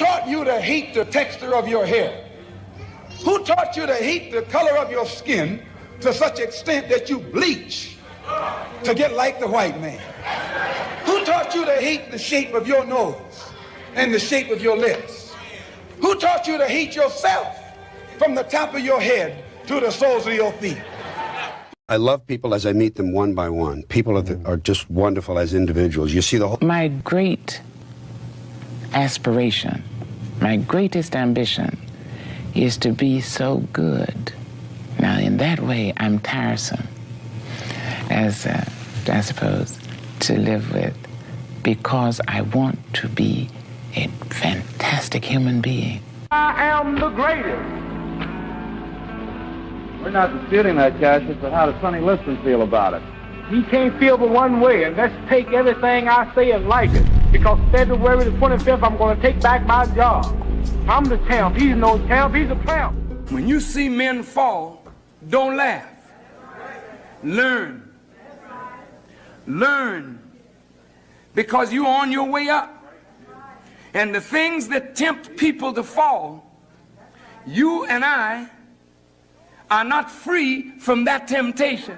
taught you to hate the texture of your hair? Who taught you to hate the color of your skin to such extent that you bleach to get like the white man? Who taught you to hate the shape of your nose and the shape of your lips? Who taught you to hate yourself from the top of your head to the soles of your feet? I love people as I meet them one by one. People are just wonderful as individuals. You see the whole... My great aspiration, my greatest ambition is to be so good. Now, in that way, I'm tiresome, as I suppose, to live with, because I want to be a fantastic human being. I am the greatest. We're not disputing that, Cassius, but how does Sonny Liston feel about it? He can't feel but one way, and let's take everything I say and like it. Because February the 25th, I'm going to take back my job. I'm the champ. He's no champ. He's a tramp. When you see men fall, don't laugh. Learn. Learn. Because you're on your way up. And the things that tempt people to fall, you and I are not free from that temptation.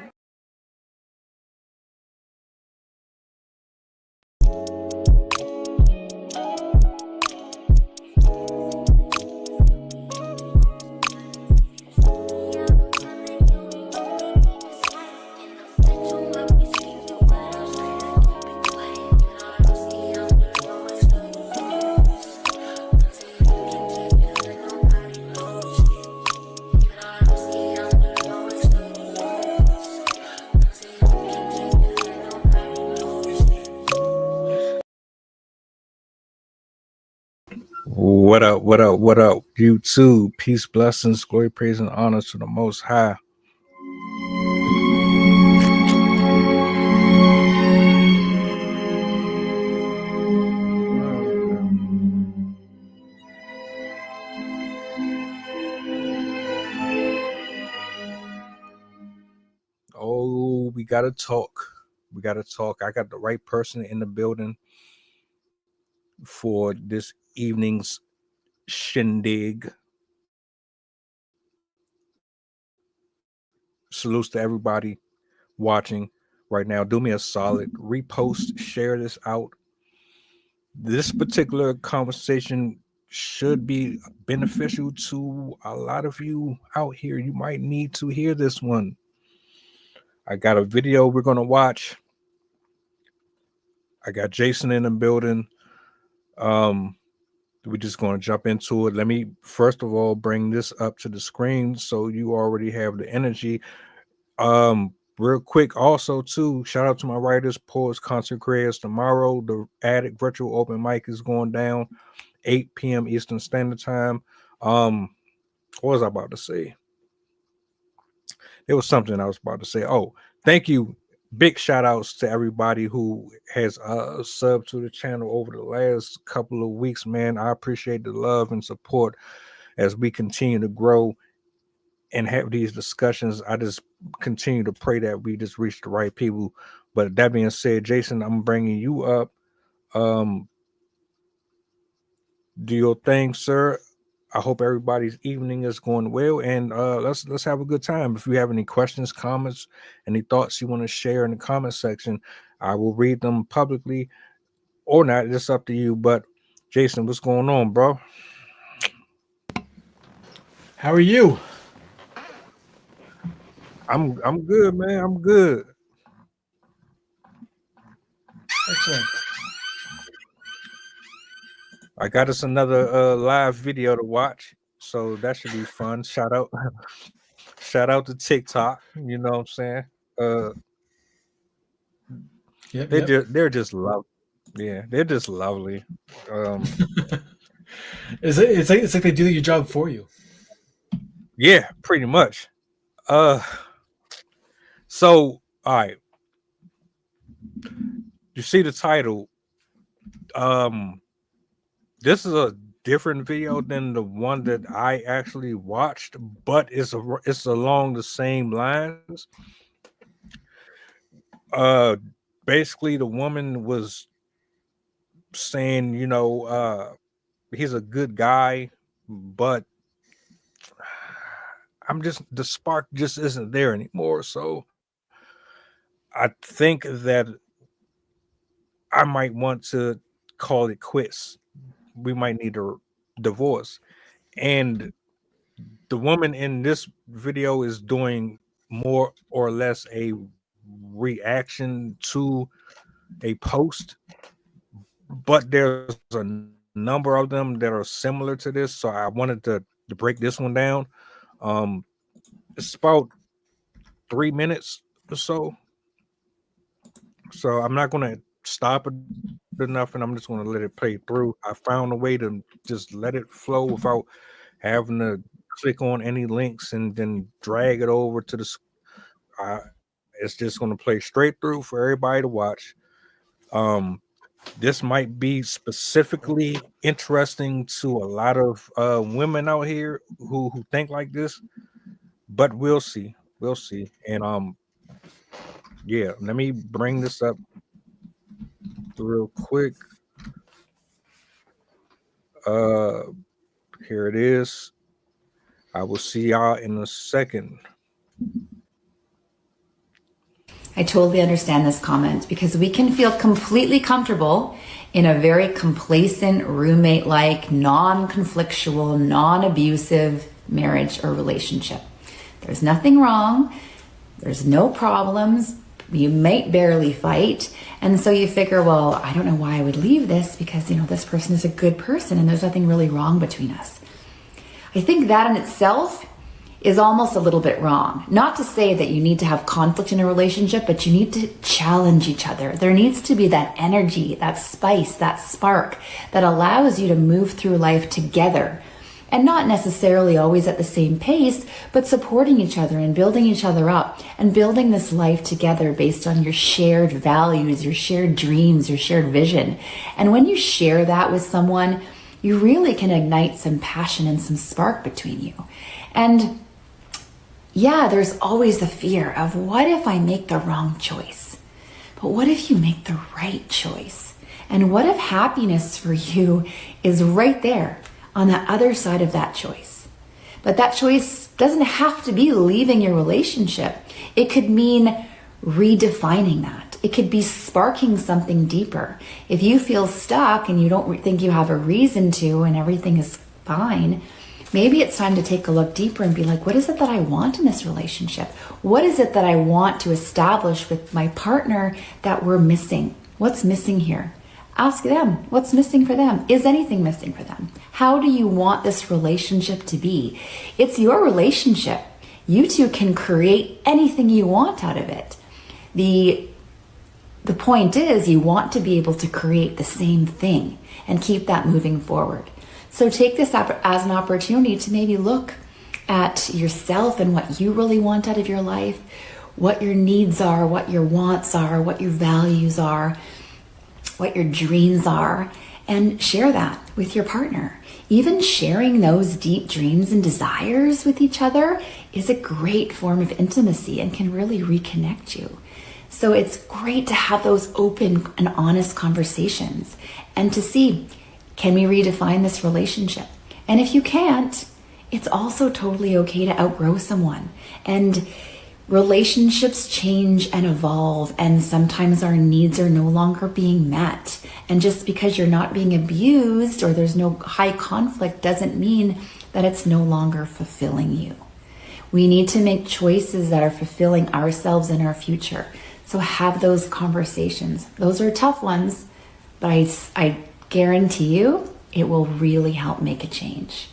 What up, what up, what up, YouTube? Peace, blessings, glory, praise, and honor to the Most High. Oh, we gotta talk. We gotta talk. I got the right person in the building for this evening's shindig. Salutes to everybody watching right now. Do me a solid, repost, share this out. This particular conversation should be beneficial to a lot of you out here. You might need to hear this one. I got a video we're gonna watch. I got Jason in the building. We're just going to jump into it. Let me first of all bring this up to the screen so you already have the energy. Real quick, also too, shout out to my writers, poets, concert creators. Tomorrow, the Attic Virtual Open Mic is going down, 8 p.m. Eastern Standard Time. What was I about to say? There was something I was about to say. Oh, thank you. Big shout outs to everybody who has subbed to the channel over the last couple of weeks, man. I appreciate the love and support as we continue to grow and have these discussions. I just continue to pray that we just reach the right people. But that being said, Jason, I'm bringing you up. Do your thing, sir. I hope everybody's evening is going well, and let's have a good time. If you have any questions, comments, any thoughts you want to share in the comment section, I will read them publicly or not. It's up to you. But Jason, what's going on, bro? How are you? I'm good, man. I'm good. Excellent. I got us another live video to watch, so that should be fun. Shout out to TikTok. You know what I'm saying? They're just lovely. Yeah, they're just lovely. It's like they do your job for you. Yeah, pretty much. So all right, you see the title. This is a different video than the one that I actually watched, but it's along the same lines. Basically, the woman was saying, he's a good guy, but the spark just isn't there anymore. So I think that I might want to call it quits. We might need a divorce. And the woman in this video is doing more or less a reaction to a post, but there's a number of them that are similar to this. So I wanted to break this one down. It's about 3 minutes or so. So I'm not going to stop it enough, and I'm just going to let it play through. I found a way to just let it flow without having to click on any links and then drag it over to the. It's just going to play straight through for everybody to watch. This might be specifically interesting to a lot of women out here who think like this, but we'll see. We'll see. And yeah, let me bring this up real quick. Here it is. I will see y'all in a second. I totally understand this comment because we can feel completely comfortable in a very complacent, roommate-like, non-conflictual, non-abusive marriage or relationship. There's nothing wrong. There's no problems. You might barely fight. And so you figure, well, I don't know why I would leave this because, this person is a good person and there's nothing really wrong between us. I think that in itself is almost a little bit wrong. Not to say that you need to have conflict in a relationship, but you need to challenge each other. There needs to be that energy, that spice, that spark that allows you to move through life together. And not necessarily always at the same pace, but supporting each other and building each other up and building this life together based on your shared values, your shared dreams, your shared vision. And when you share that with someone, you really can ignite some passion and some spark between you. And yeah, there's always the fear of what if I make the wrong choice? But what if you make the right choice? And what if happiness for you is right there on the other side of that choice? But that choice doesn't have to be leaving your relationship. It could mean redefining that. It could be sparking something deeper. If you feel stuck and you don't think you have a reason to and everything is fine, maybe it's time to take a look deeper and be like, what is it that I want in this relationship? What is it that I want to establish with my partner that we're missing? What's missing here? Ask them, what's missing for them? Is anything missing for them? How do you want this relationship to be? It's your relationship. You two can create anything you want out of it. The point is you want to be able to create the same thing and keep that moving forward. So take this as an opportunity to maybe look at yourself and what you really want out of your life, what your needs are, what your wants are, what your values are, what your dreams are, and share that with your partner. Even sharing those deep dreams and desires with each other is a great form of intimacy and can really reconnect you. So it's great to have those open and honest conversations and to see, can we redefine this relationship? And if you can't, it's also totally okay to outgrow someone. And relationships change and evolve, and sometimes our needs are no longer being met. And just because you're not being abused or there's no high conflict doesn't mean that it's no longer fulfilling you. We need to make choices that are fulfilling ourselves and our future. So have those conversations. Those are tough ones, but I guarantee you it will really help make a change.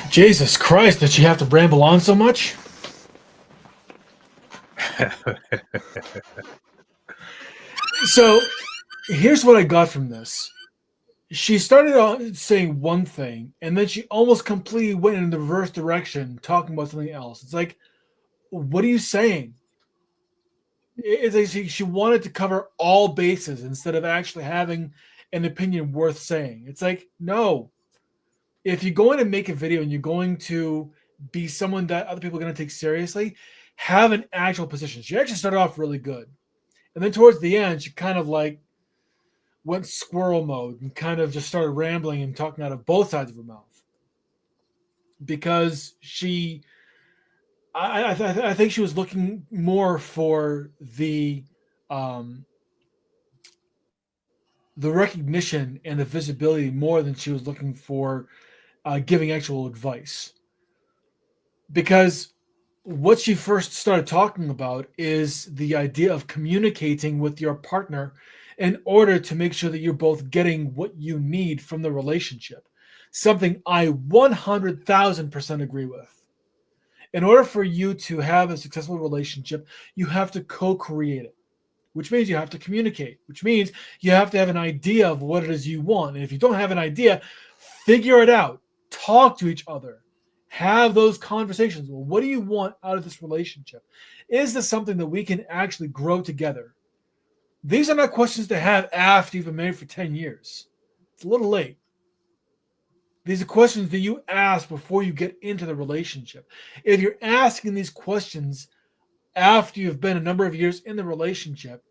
Jesus Christ, did she have to ramble on so much? So here's what I got from this. She started out saying one thing, and then she almost completely went in the reverse direction, talking about something else. It's like, what are you saying? It's like she wanted to cover all bases instead of actually having an opinion worth saying. It's like, no. If you're going to make a video and you're going to be someone that other people are going to take seriously, have an actual position. She actually started off really good. And then towards the end, she kind of like went squirrel mode and kind of just started rambling and talking out of both sides of her mouth, because I think she was looking more for the recognition and the visibility more than she was looking for giving actual advice. Because what she first started talking about is the idea of communicating with your partner in order to make sure that you're both getting what you need from the relationship. Something I 100,000% agree with. In order for you to have a successful relationship, you have to co-create it, which means you have to communicate, which means you have to have an idea of what it is you want. And if you don't have an idea, figure it out. Talk to each other. Have those conversations. Well, what do you want out of this relationship? Is this something that we can actually grow together? These are not questions to have after you've been married for 10 years. It's a little late. These are questions that you ask before you get into the relationship. If you're asking these questions after you've been a number of years in the relationship,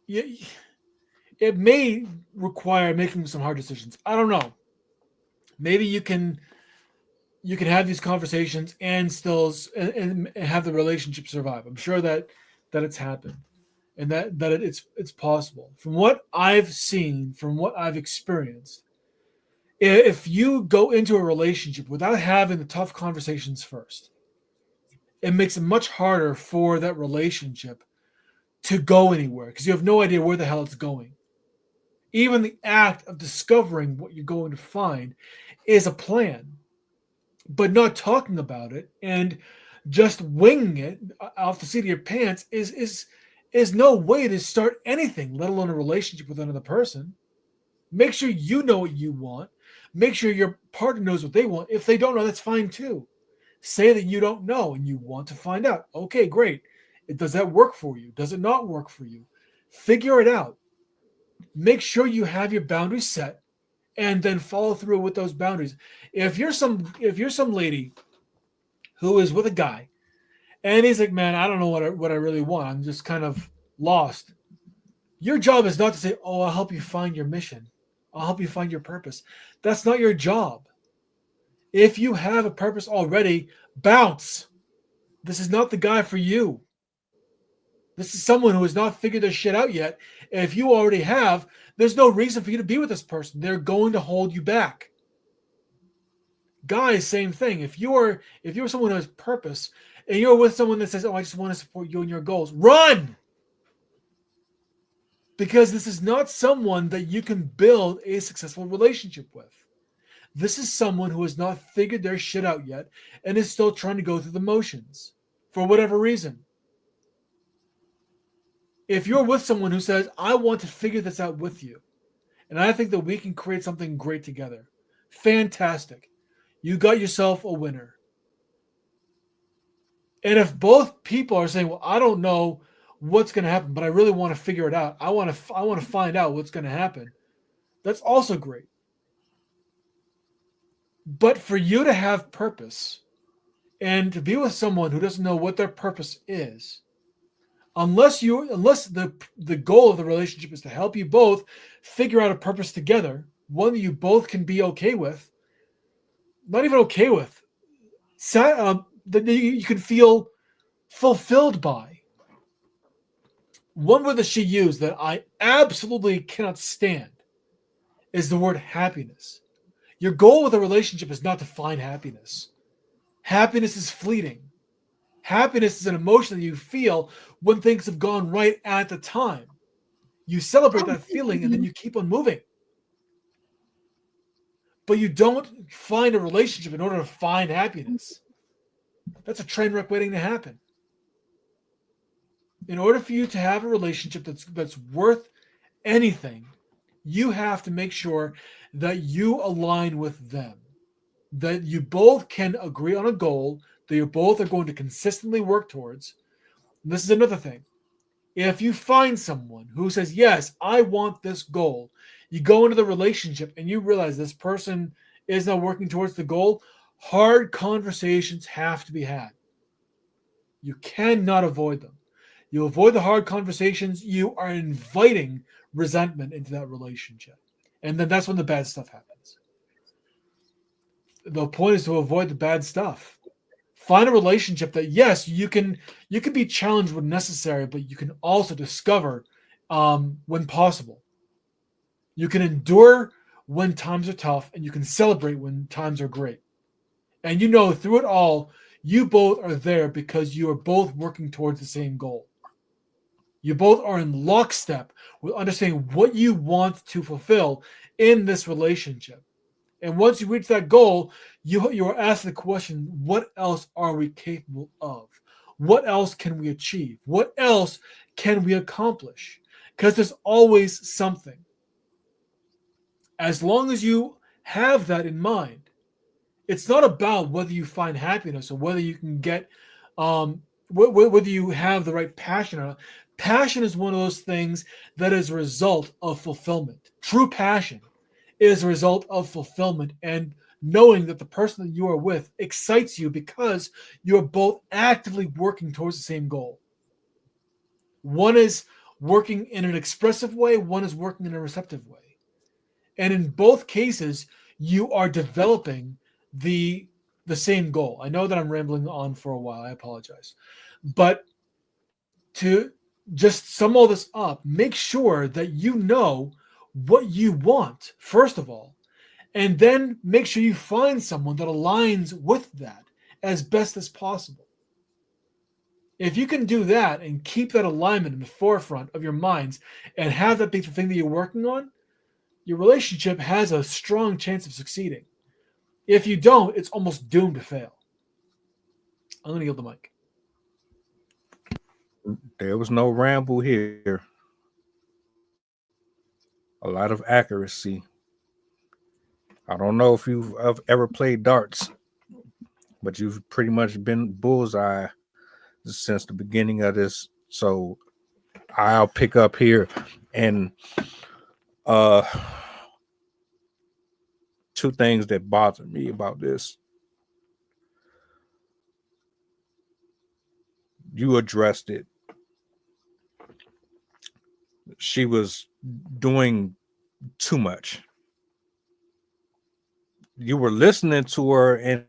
it may require making some hard decisions. I don't know. Maybe you can have these conversations and still and have the relationship survive. I'm sure that it's happened, and that it's possible. From what I've seen, from what I've experienced, if you go into a relationship without having the tough conversations first, it makes it much harder for that relationship to go anywhere, because you have no idea where the hell it's going. Even the act of discovering what you're going to find is a plan, but not talking about it and just winging it off the seat of your pants is no way to start anything, let alone a relationship with another person. Make sure you know what you want. Make sure your partner knows what they want. If they don't know, that's fine too. Say that you don't know and you want to find out. Okay, great. Does that work for you? Does it not work for you? Figure it out. Make sure you have your boundaries set and then follow through with those boundaries. If you're some lady who is with a guy and he's like, man, I don't know what I really want. I'm just kind of lost. Your job is not to say, oh, I'll help you find your mission. I'll help you find your purpose. That's not your job. If you have a purpose already, bounce. This is not the guy for you. This is someone who has not figured their shit out yet. And if you already have, there's no reason for you to be with this person. They're going to hold you back. Guys, same thing. If you're someone who has purpose and you're with someone that says, oh, I just want to support you and your goals, run! Because this is not someone that you can build a successful relationship with. This is someone who has not figured their shit out yet and is still trying to go through the motions for whatever reason. If you're with someone who says, I want to figure this out with you, and I think that we can create something great together, fantastic. You got yourself a winner. And if both people are saying, well, I don't know what's going to happen, but I really want to figure it out. I want to find out what's going to happen. That's also great. But for you to have purpose and to be with someone who doesn't know what their purpose is, unless the goal of the relationship is to help you both figure out a purpose together, one that you both can be okay with, not even okay with, that you can feel fulfilled by. One word that she used that I absolutely cannot stand is the word happiness. Your goal with a relationship is not to find happiness. Happiness is fleeting. Happiness is an emotion that you feel when things have gone right at the time. You celebrate that feeling and then you keep on moving. But you don't find a relationship in order to find happiness. That's a train wreck waiting to happen. In order for you to have a relationship that's worth anything, you have to make sure that you align with them, that you both can agree on a goal, that you both are going to consistently work towards. And this is another thing. If you find someone who says, yes, I want this goal, you go into the relationship and you realize this person is not working towards the goal, hard conversations have to be had. You cannot avoid them. You avoid the hard conversations, you are inviting resentment into that relationship. And then that's when the bad stuff happens. The point is to avoid the bad stuff. Find a relationship that, yes, you can be challenged when necessary, but you can also discover when possible. You can endure when times are tough, and you can celebrate when times are great. And through it all, you both are there because you are both working towards the same goal. You both are in lockstep with understanding what you want to fulfill in this relationship. And once you reach that goal, you are asked the question, what else are we capable of? What else can we achieve? What else can we accomplish? Because there's always something. As long as you have that in mind, it's not about whether you find happiness or whether you can get, whether you have the right passion or not. Passion is one of those things that is a result of fulfillment. True passion is a result of fulfillment and knowing that the person that you are with excites you because you're both actively working towards the same goal. One is working in an expressive way, one is working in a receptive way. And in both cases, you are developing the same goal. I know that I'm rambling on for a while. I apologize. But to just sum all this up, make sure that you know what you want, first of all, and then make sure you find someone that aligns with that as best as possible. If you can do that and keep that alignment in the forefront of your minds and have that be the thing that you're working on, your relationship has a strong chance of succeeding. If you don't, it's almost doomed to fail. I'm going to yield the mic. There was no ramble here. A lot of accuracy. I don't know if you've ever played darts, but you've pretty much been bullseye since the beginning of this. So I'll pick up here. And two things that bother me about this. You addressed it. She was doing too much. You were listening to her, and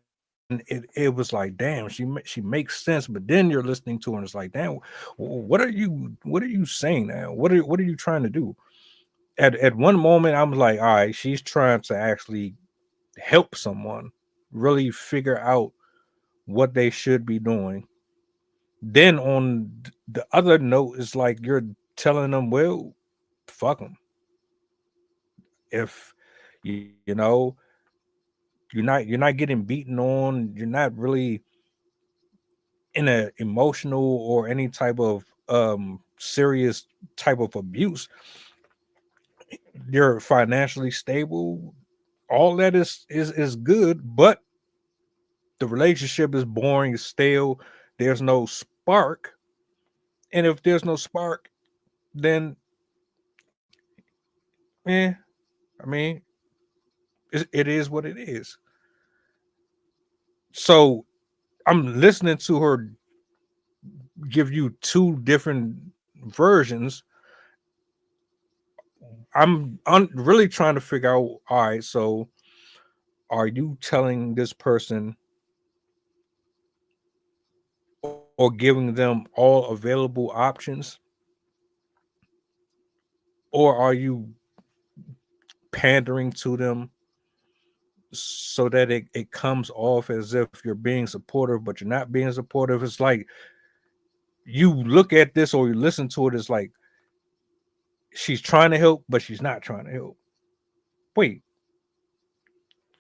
it was like, damn, she makes sense. But then you're listening to her, and it's like, damn, what are you saying now? What are you trying to do? At one moment, I'm like, all right, she's trying to actually help someone really figure out what they should be doing. Then on the other note, it's like you're telling them, well, fuck them. If you know you're not getting beaten on, you're not really in an emotional or any type of serious type of abuse, you're financially stable, all that is good, but the relationship is boring, stale, there's no spark. And if there's no spark, then I mean, it is what it is. So I'm listening to her give you two different versions. I'm really trying to figure out, all right, so are you telling this person or giving them all available options? Or are you pandering to them so that it comes off as if you're being supportive, but you're not being supportive? It's like you look at this or you listen to it, it's like she's trying to help, but she's not trying to help. Wait,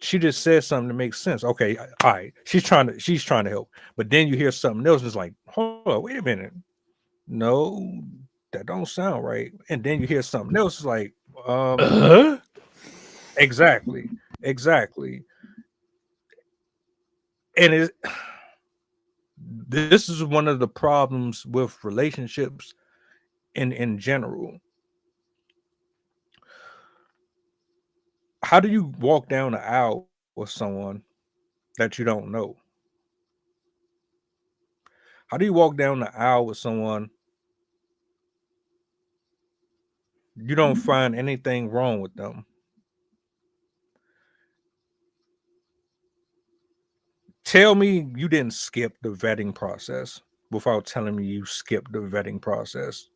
she just said something that makes sense. Okay, all right, she's trying to help, but then you hear something else, and it's like, hold on, wait a minute, no, that don't sound right. And then you hear something else, it's like, exactly. And this is one of the problems with relationships in general. How do you walk down the aisle with someone that you don't know? How do you walk down the aisle with someone you don't find anything wrong with them. Tell me you didn't skip the vetting process without telling me you skipped the vetting process.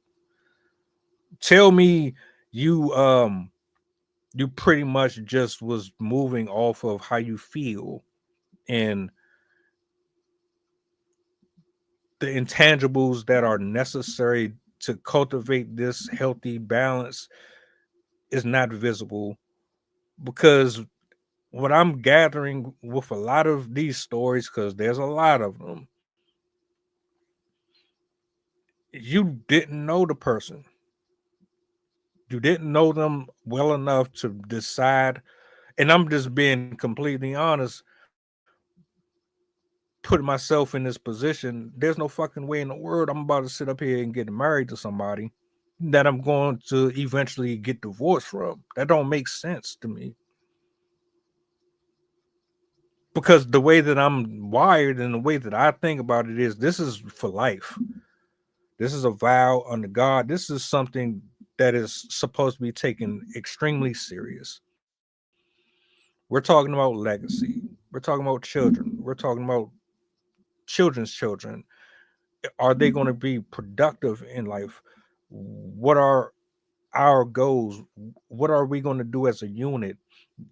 Tell me you you pretty much just was moving off of how you feel and the intangibles that are necessary to cultivate this healthy balance is not visible. Because what I'm gathering with a lot of these stories, because there's a lot of them, you didn't know the person. You didn't know them well enough to decide. And I'm just being completely honest, putting myself in this position. There's no fucking way in the world I'm about to sit up here and get married to somebody that I'm going to eventually get divorced from. That don't make sense to me. Because the way that I'm wired and the way that I think about it is, this is for life. This is a vow unto God. This is something that is supposed to be taken extremely serious. We're talking about legacy. We're talking about children. We're talking about children's children. Are they going to be productive in life? What are our goals? What are we going to do as a unit?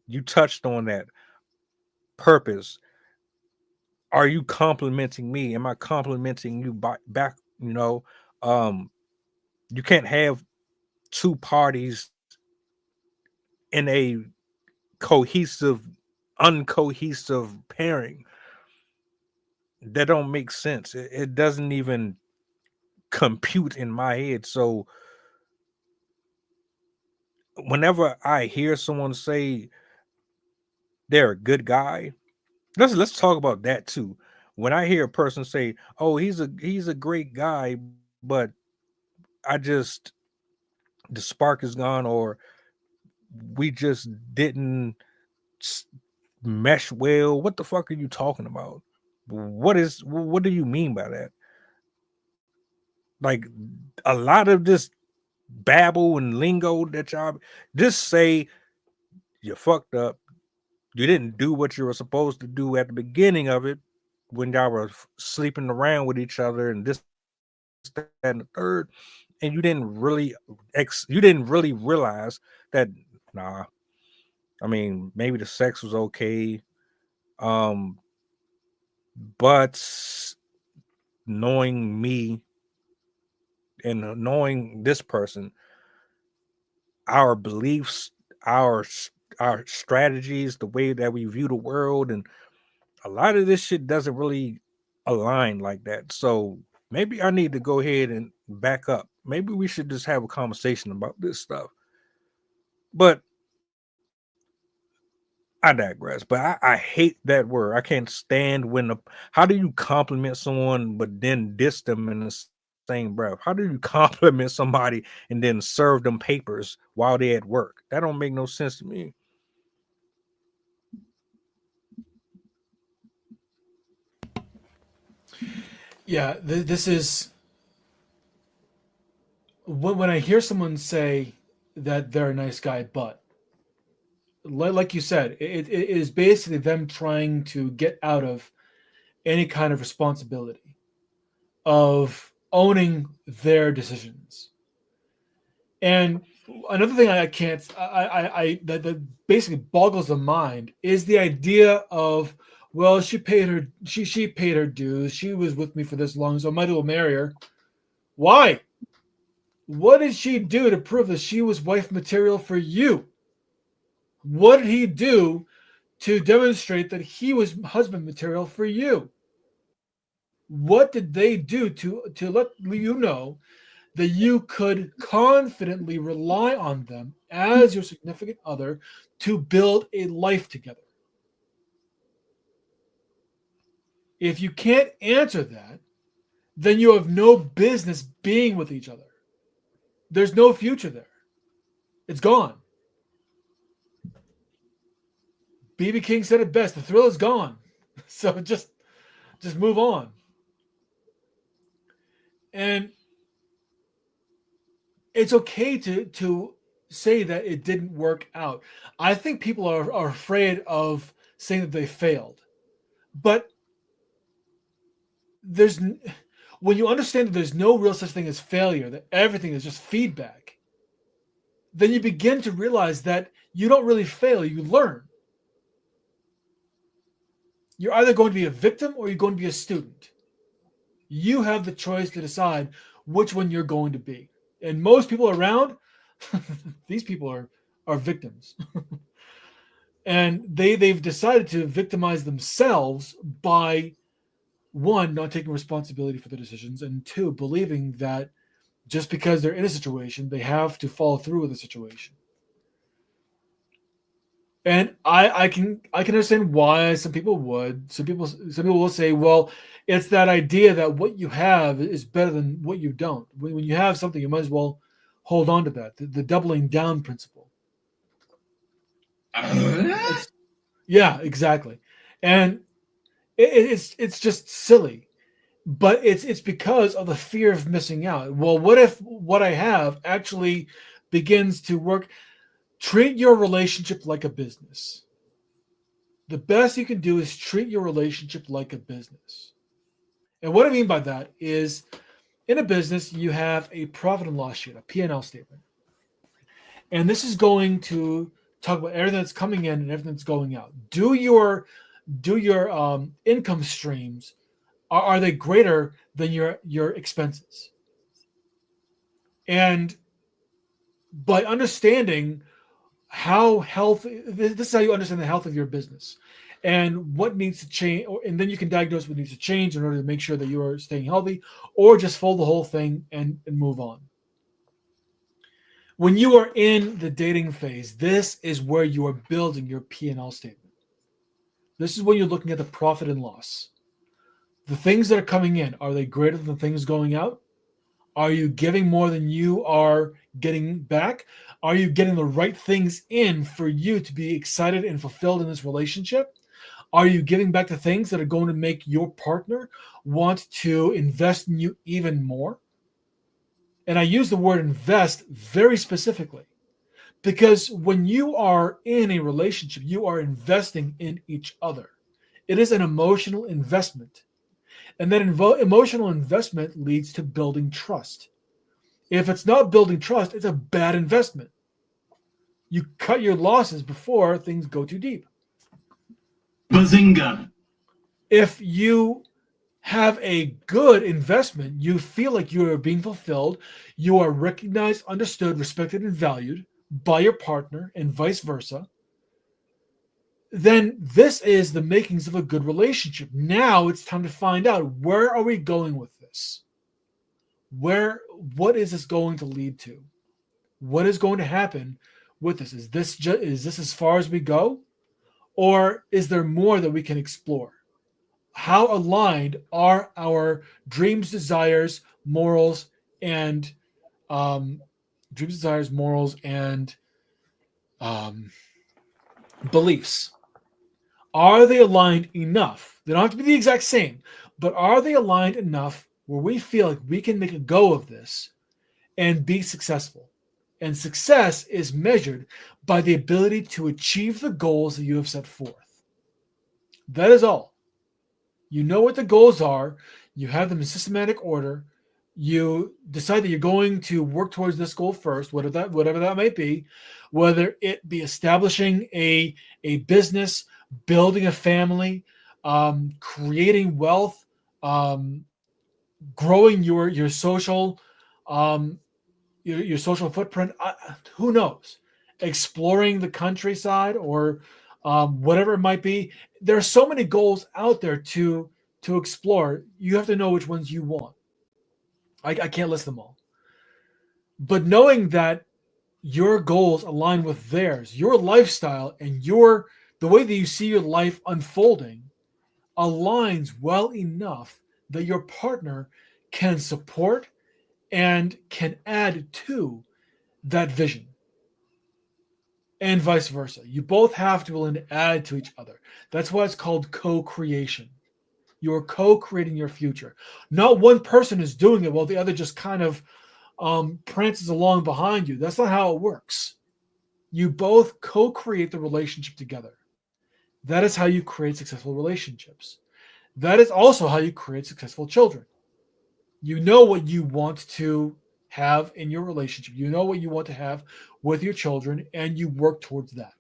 You touched on that. Purpose. Are you complimenting me? Am I complimenting you back? You know, you can't have two parties in a cohesive, uncohesive pairing. That don't make sense. It doesn't even compute in my head. So whenever I hear someone say they're a good guy, let's talk about that too. When I hear a person say, "Oh, he's a great guy," but I just the spark is gone, or we just didn't mesh well. What the fuck are you talking about? What do you mean by that? Like, a lot of this babble and lingo that y'all just say you fucked up. You didn't do what you were supposed to do at the beginning of it when y'all were sleeping around with each other and this, that, and the third, and you didn't really realize that. Nah, I mean, maybe the sex was okay, but knowing me and knowing this person, our beliefs, our strategies, the way that we view the world, and a lot of this shit doesn't really align like that. So maybe I need to go ahead and back up. Maybe we should just have a conversation about this stuff. But I digress. But I hate that word. I can't stand when how do you compliment someone but then diss them in the same breath? How do you compliment somebody and then serve them papers while they're at work? That don't make no sense to me. Yeah, this is when I hear someone say that they're a nice guy, but like you said, it is basically them trying to get out of any kind of responsibility of owning their decisions. And another thing that basically boggles the mind is the idea of, well, she paid her dues. She was with me for this long, so I might as well marry her. Why? What did she do to prove that she was wife material for you? What did he do to demonstrate that he was husband material for you? What did they do to let you know that you could confidently rely on them as your significant other to build a life together? If you can't answer that, then you have no business being with each other. There's no future there. It's gone. B.B. King said it best. The thrill is gone. So just move on. And it's okay to say that it didn't work out. I think people are afraid of saying that they failed. But when you understand that there's no real such thing as failure, that everything is just feedback, then you begin to realize that you don't really fail, you learn. You're either going to be a victim or you're going to be a student. You have the choice to decide which one you're going to be. And most people around, these people are victims. And they've decided to victimize themselves by, one, not taking responsibility for their decisions, and two, believing that just because they're in a situation, they have to follow through with the situation. And I can understand why some people would. Some people will say, well, it's that idea that what you have is better than what you don't. When you have something, you might as well hold on to that. The doubling down principle. Yeah, exactly. And it's just silly. But it's because of the fear of missing out. Well, what if what I have actually begins to work? Treat your relationship like a business. The best you can do is treat your relationship like a business. And what I mean by that is, in a business, you have a profit and loss sheet, a P&L statement. And this is going to talk about everything that's coming in and everything that's going out. Do your income streams, are they greater than your expenses? And by understanding how healthy, this is how you understand the health of your business and what needs to change, and then you can diagnose what needs to change in order to make sure that you are staying healthy, or just fold the whole thing and move on. When you are in the dating phase, this is where you are building your P&L statement. This is when you're looking at the profit and loss. The things that are coming in, are they greater than the things going out? Are you giving more than you are getting back? Are you getting the right things in for you to be excited and fulfilled in this relationship? Are you giving back the things that are going to make your partner want to invest in you even more? And I use the word invest very specifically, because when you are in a relationship, you are investing in each other. It is an emotional investment. And that emotional investment leads to building trust. If it's not building trust, it's a bad investment. You cut your losses before things go too deep. Bazinga. If you have a good investment, you feel like you are being fulfilled, you are recognized, understood, respected, and valued by your partner, and vice versa, then this is the makings of a good relationship. Now it's time to find out, where are we going with this? What is this going to lead to? What is going to happen with this? Is this as far as we go? Or is there more that we can explore? How aligned are our dreams, desires, morals, and beliefs? Are they aligned enough? They don't have to be the exact same, but are they aligned enough where we feel like we can make a go of this and be successful? And success is measured by the ability to achieve the goals that you have set forth. That is all. You know what the goals are. You have them in systematic order. You decide that you're going to work towards this goal first, whatever that might be, whether it be establishing a business, building a family, creating wealth, growing your social your social footprint. Who knows? Exploring the countryside, or whatever it might be. There are so many goals out there to explore. You have to know which ones you want. I can't list them all. But knowing that your goals align with theirs, your lifestyle and the way that you see your life unfolding aligns well enough that your partner can support and can add to that vision. And vice versa. You both have to be willing to add to each other. That's why it's called co-creation. You're co-creating your future. Not one person is doing it while the other just kind of prances along behind you. That's not how it works. You both co-create the relationship together. That is how you create successful relationships. That is also how you create successful children. You know what you want to have in your relationship. You know what you want to have with your children, and you work towards that.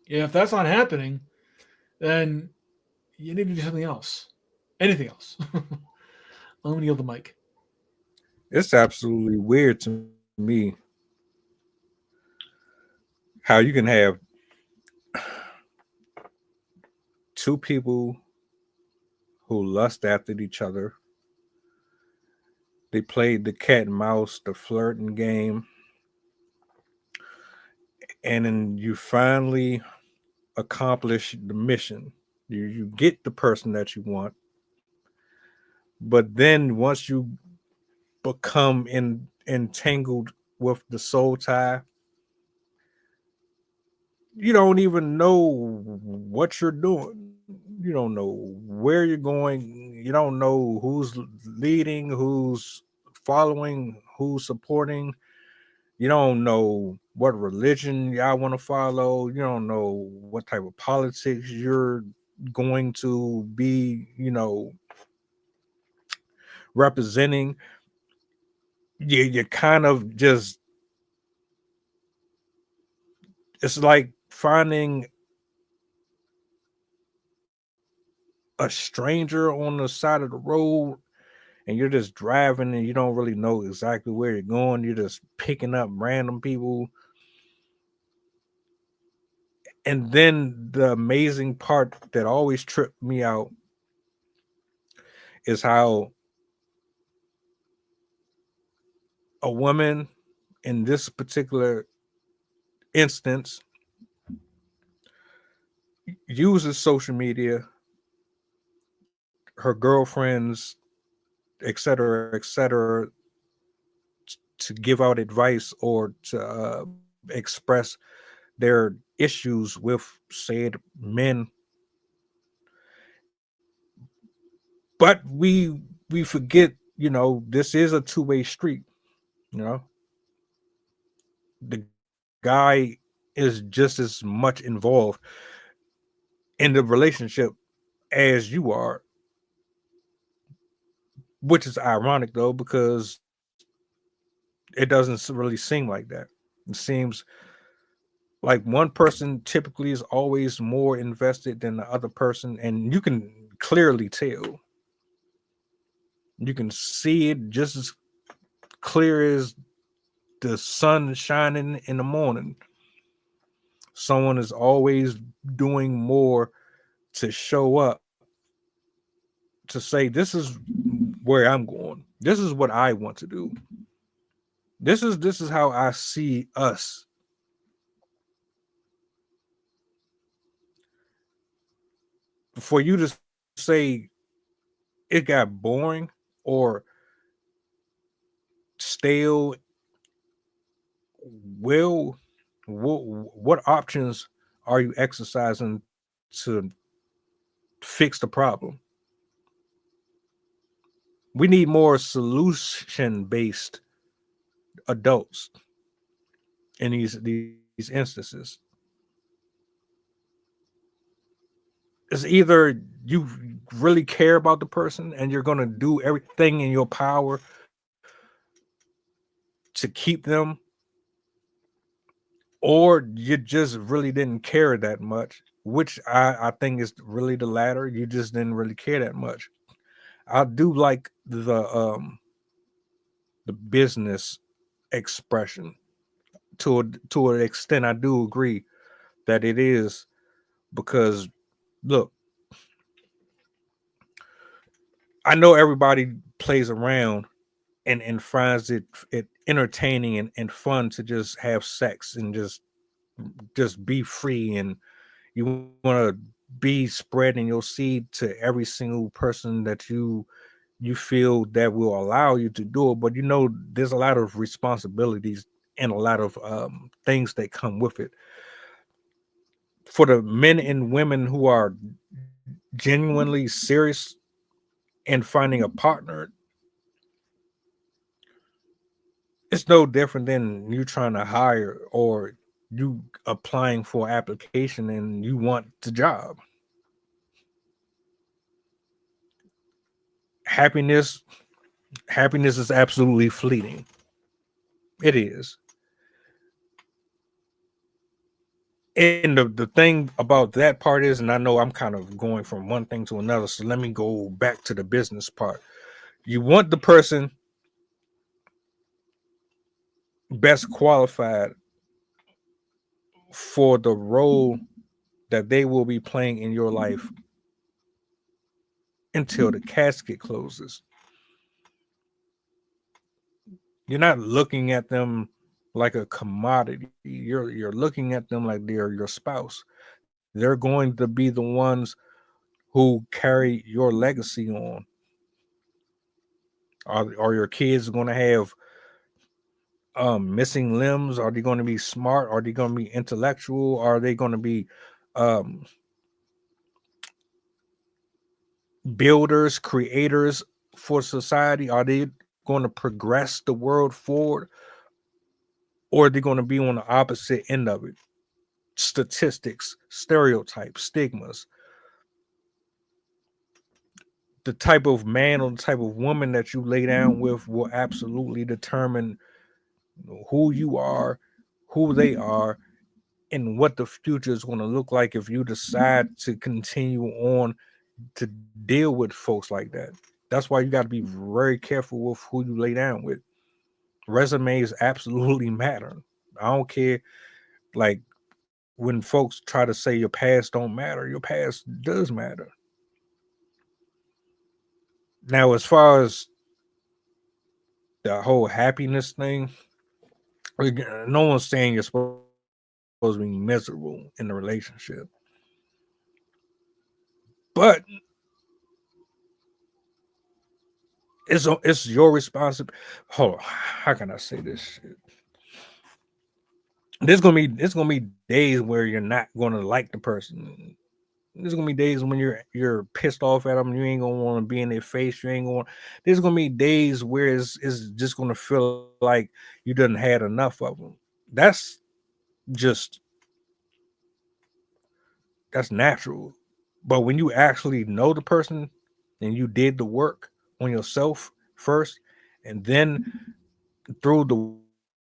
If that's not happening, then you need to do something else. Anything else. I'm going to yield the mic. It's absolutely weird to me how you can have two people who lust after each other. They played the cat and mouse, the flirting game, and then you finally accomplish the mission. You get the person that you want, but then once you become entangled with the soul tie, you don't even know what you're doing. You don't know where you're going. You don't know who's leading, who's following, who's supporting. You don't know what religion y'all want to follow. You don't know what type of politics you're going to be, representing. You kind of just, it's like finding a stranger on the side of the road and you're just driving and you don't really know exactly where you're going. You're just picking up random people. And then the amazing part that always tripped me out is how a woman in this particular instance uses social media, her girlfriends, etc., to give out advice or to express their issues with said men. But we forget, this is a two-way street. The guy is just as much involved in the relationship as you are, which is ironic though, because it doesn't really seem like that. It seems like one person typically is always more invested than the other person, and you can clearly tell. You can see it just as clear as the sun shining in the morning. Someone is always doing more to show up, to say, this is where I'm going. This is what I want to do. This is how I see us. For you to say it got boring or stale, well, what options are you exercising to fix the problem? We need more solution-based adults in these instances. It's either you really care about the person and you're going to do everything in your power to keep them, or you just really didn't care that much, which I think is really the latter. You just didn't really care that much. I do like the business expression to an extent. I do agree that it is, because look, I know everybody plays around and finds it entertaining and fun to just have sex and just be free, and you want to be spreading your seed to every single person that you feel that will allow you to do it. But there's a lot of responsibilities and a lot of things that come with it. For the men and women who are genuinely serious in finding a partner, it's no different than you trying to hire or you applying for application and you want the job. Happiness is absolutely fleeting. It is. And the thing about that part is, and I know I'm kind of going from one thing to another, so let me go back to the business part. You want the person best qualified for the role that they will be playing in your life until the casket closes. You're not looking at them like a commodity. You're looking at them like they're your spouse. They're going to be the ones who carry your legacy on. Are your kids going to have missing limbs? Are they going to be smart? Are they going to be intellectual? Are they going to be builders, creators for society? Are they going to progress the world forward? Or are they going to be on the opposite end of it? Statistics, stereotypes, stigmas. The type of man or the type of woman that you lay down with will absolutely determine who you are, who they are, and what the future is going to look like if you decide to continue on to deal with folks like that. That's why you got to be very careful with who you lay down with. Resumes absolutely matter. I don't care, like, when folks try to say your past don't matter. Your past does matter. Now, as far as the whole happiness thing, no one's saying you're supposed to be miserable in the relationship. But it's your responsibility. Hold on, how can I say this shit? It's gonna be days where you're not gonna like the person. There's gonna be days when you're pissed off at them. You ain't gonna want to be in their face. There's gonna be days where it's just gonna feel like you done had enough of them. That's natural. But when you actually know the person and you did the work on yourself first, and then through the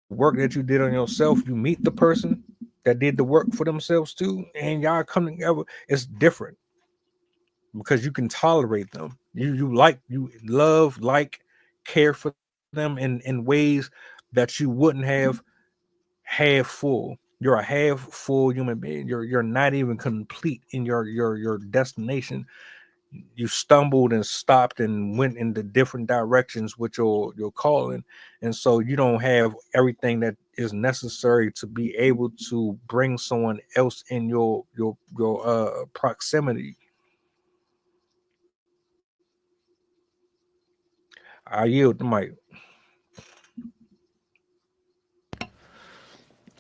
work that you did on yourself, you meet the person that did the work for themselves too, and y'all come together, it's different because you can tolerate them. You love, care for them in ways that you wouldn't have half full. You're a half full human being. You're not even complete in your destination. You stumbled and stopped and went into different directions with your calling, and so you don't have everything that is necessary to be able to bring someone else in your proximity. I yield the mic.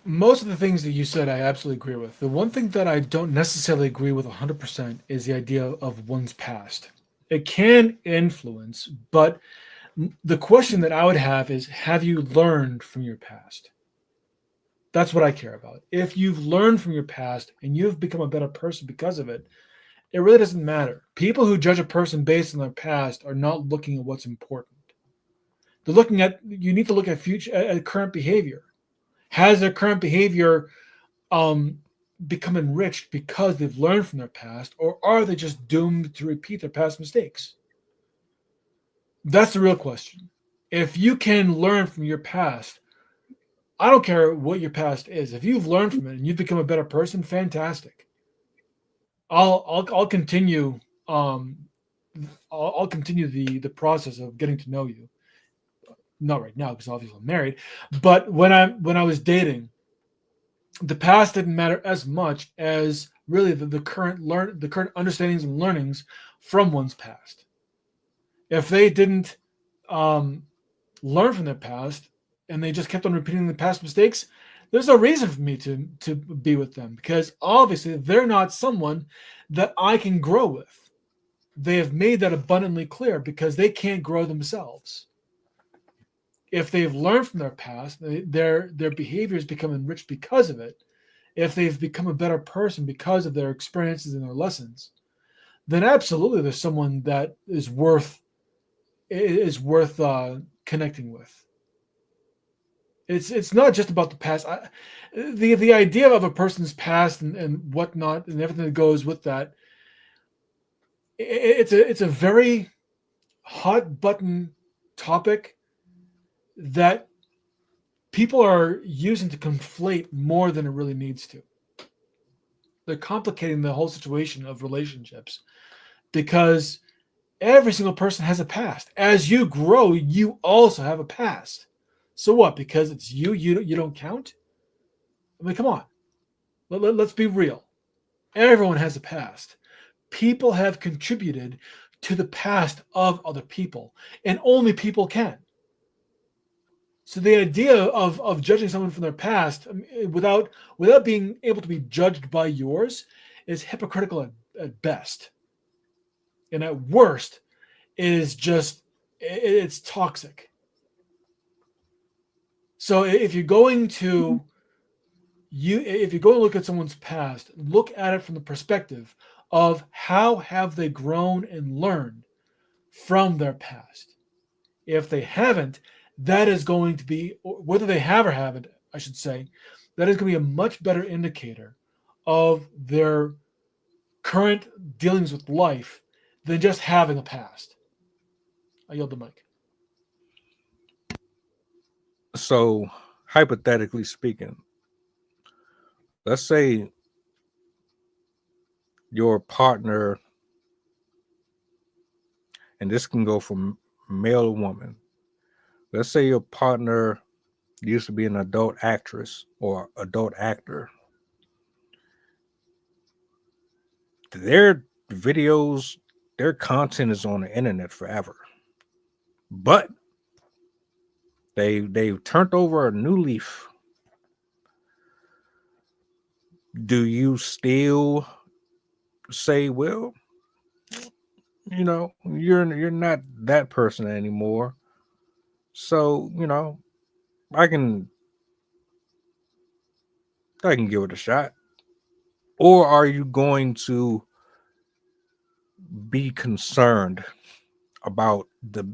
Most of the things that you said, I absolutely agree with. The one thing that I don't necessarily agree with 100% is the idea of one's past. It can influence, but the question that I would have is, have you learned from your past? That's what I care about. If you've learned from your past and you've become a better person because of it, it really doesn't matter. People who judge a person based on their past are not looking at what's important. You need to look at current behavior. Has their current behavior become enriched because they've learned from their past, or are they just doomed to repeat their past mistakes? That's the real question. If you can learn from your past, I don't care what your past is. If you've learned from it and you've become a better person, fantastic. I'll continue. I'll continue the process of getting to know you. Not right now, because obviously I'm married. But when I was dating, the past didn't matter as much as really the current understandings and learnings from one's past. If they didn't learn from their past and they just kept on repeating the past mistakes, there's no reason for me to be with them, because obviously they're not someone that I can grow with. They have made that abundantly clear, because they can't grow themselves. If they've learned from their past, their behaviors become enriched because of it, if they've become a better person because of their experiences and their lessons, then absolutely there's someone that is worth connecting with. It's not just about the past. The idea of a person's past and whatnot and everything that goes with that, it's a very hot button topic that people are using to conflate more than it really needs to. They're complicating the whole situation of relationships because every single person has a past. As you grow, you also have a past. So what? Because it's you don't count? I mean, come on. Let's be real. Everyone has a past. People have contributed to the past of other people, and only people can. So the idea of judging someone from their past without being able to be judged by yours is hypocritical at best. And at worst, it's toxic. So if you're going to look at someone's past, look at it from the perspective of how have they grown and learned from their past. If they haven't, that is going to be, whether they have or haven't, I should say, that is going to be a much better indicator of their current dealings with life than just having a past. I yield the mic. So, hypothetically speaking, let's say your partner, and this can go from male or woman. Let's say your partner used to be an adult actress or adult actor. Their videos, their content is on the internet forever. But they've turned over a new leaf. Do you still say, well, you're not that person anymore, so I can give it a shot? Or are you going to be concerned about the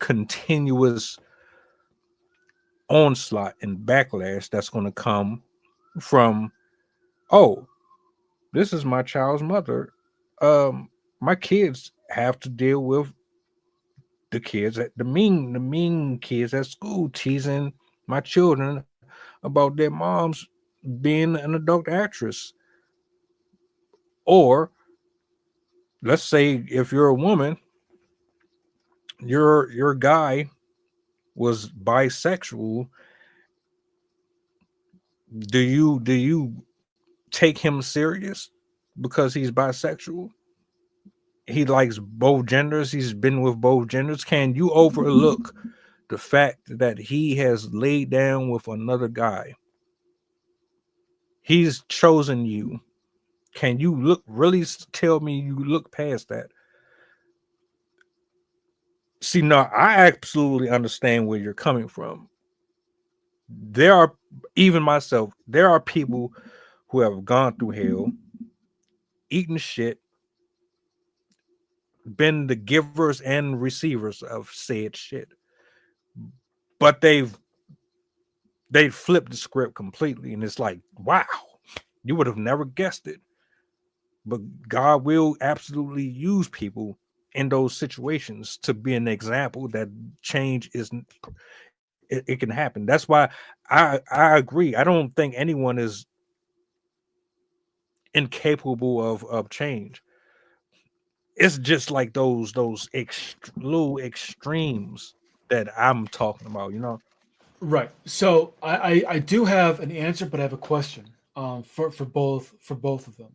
continuous onslaught and backlash that's going to come from, oh, this is my child's mother, my kids have to deal with the mean kids at school teasing my children about their moms being an adult actress? Or let's say if you're a woman, your guy was bisexual, do you take him serious because he's bisexual? He likes both genders. He's been with both genders. Can you overlook the fact that he has laid down with another guy? He's chosen you. Can you really tell me you look past that? See, now I absolutely understand where you're coming from. There are, even myself, there are people who have gone through hell, eaten shit, been the givers and receivers of said shit, but they've flipped the script completely, and it's like, wow, you would have never guessed it. But God will absolutely use people in those situations to be an example that change isn't, it can happen. That's why I agree. I don't think anyone is incapable of change. It's just like those little extremes that I'm talking about, Right. So I do have an answer, but I have a question for both of them.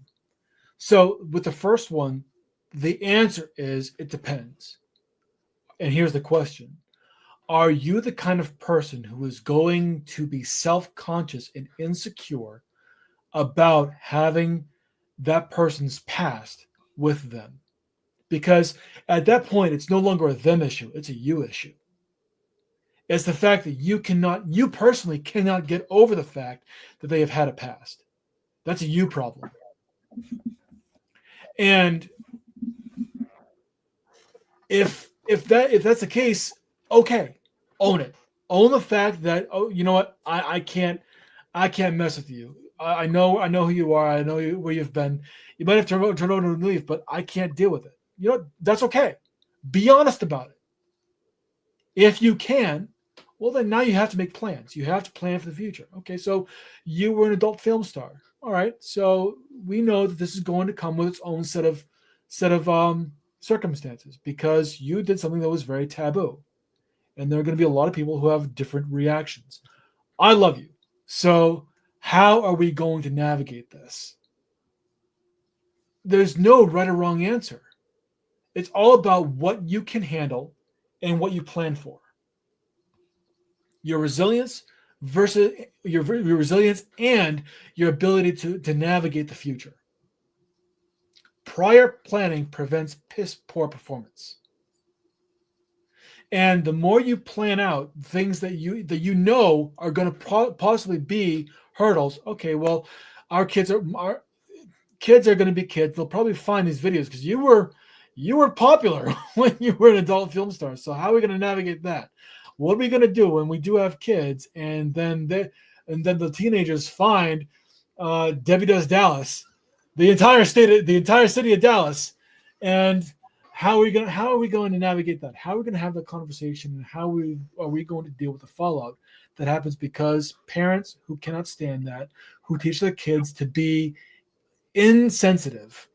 So with the first one, the answer is it depends. And here's the question. Are you the kind of person who is going to be self-conscious and insecure about having that person's past with them? Because at that point, it's no longer a them issue, it's a you issue. It's the fact that you personally cannot get over the fact that they have had a past. That's a you problem. And if that's the case, okay, own it. Own the fact that, oh, you know what, I can't mess with you. I know who you are. I know where you've been. You might have to turn over and leave, but I can't deal with it. You know, that's okay. Be honest about it. If you can, well, then now you have to make plans. You have to plan for the future. Okay, so you were an adult film star. All right, so we know that this is going to come with its own set of circumstances because you did something that was very taboo, and there are going to be a lot of people who have different reactions. I love you, so how are we going to navigate this? There's no right or wrong answer. It's all about what you can handle and what you plan for. Your resilience versus your resilience and your ability to navigate the future. Prior planning prevents piss poor performance. And the more you plan out things that you know are going to possibly be hurdles. Okay, well, our kids are going to be kids. They'll probably find these videos because you were popular when you were an adult film star. So how are we going to navigate that? What are we going to do when we do have kids and then the teenagers find Debbie Does Dallas, the entire city of Dallas, and how are we going to navigate that? How are we going to have the conversation, and how are we going to deal with the fallout that happens because parents who cannot stand that, who teach their kids to be insensitive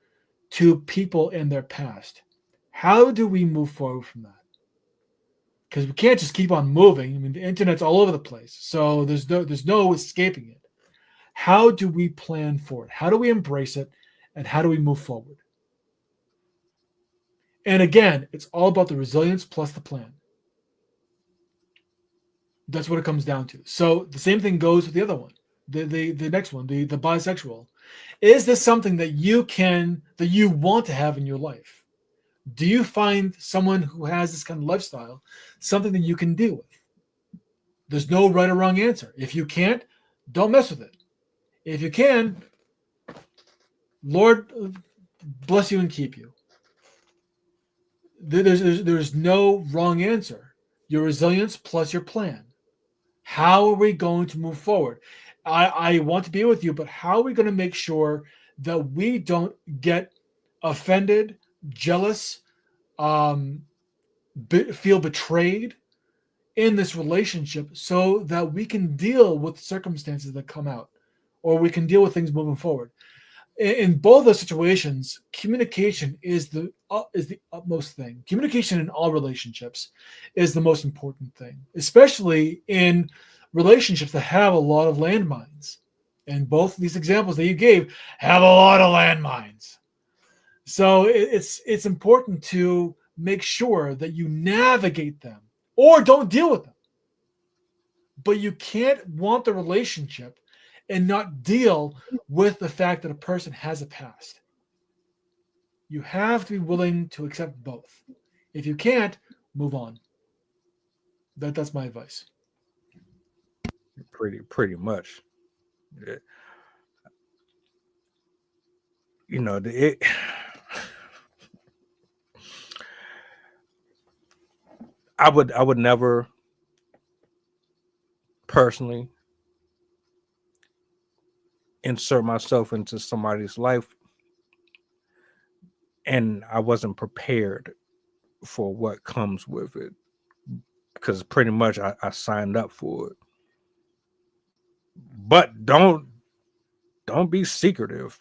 to people in their past? How do we move forward from that? Because we can't just keep on moving. I mean, the internet's all over the place, so there's no escaping it. How do we plan for it? How do we embrace it? And how do we move forward? And again, it's all about the resilience plus the plan. That's what it comes down to. So the same thing goes with the other one, the next one, the bisexual. Is this something that you want to have in your life? Do you find someone who has this kind of lifestyle something that you can deal with? There's no right or wrong answer. If you can't, don't mess with it. If you can, Lord bless you and keep you. There's no wrong answer. Your resilience plus your plan. How are we going to move forward? I want to be with you, but how are we going to make sure that we don't get offended, jealous, feel betrayed in this relationship so that we can deal with circumstances that come out, or we can deal with things moving forward? In both those situations, communication is the utmost thing. Communication in all relationships is the most important thing, especially in relationships that have a lot of landmines. And both these examples that you gave have a lot of landmines. So it's important to make sure that you navigate them or don't deal with them. But you can't want the relationship and not deal with the fact that a person has a past. You have to be willing to accept both. If you can't, move on. That's my advice. Pretty much. Yeah. You know, I would never personally insert myself into somebody's life and I wasn't prepared for what comes with it, because pretty much I signed up for it. But don't be secretive.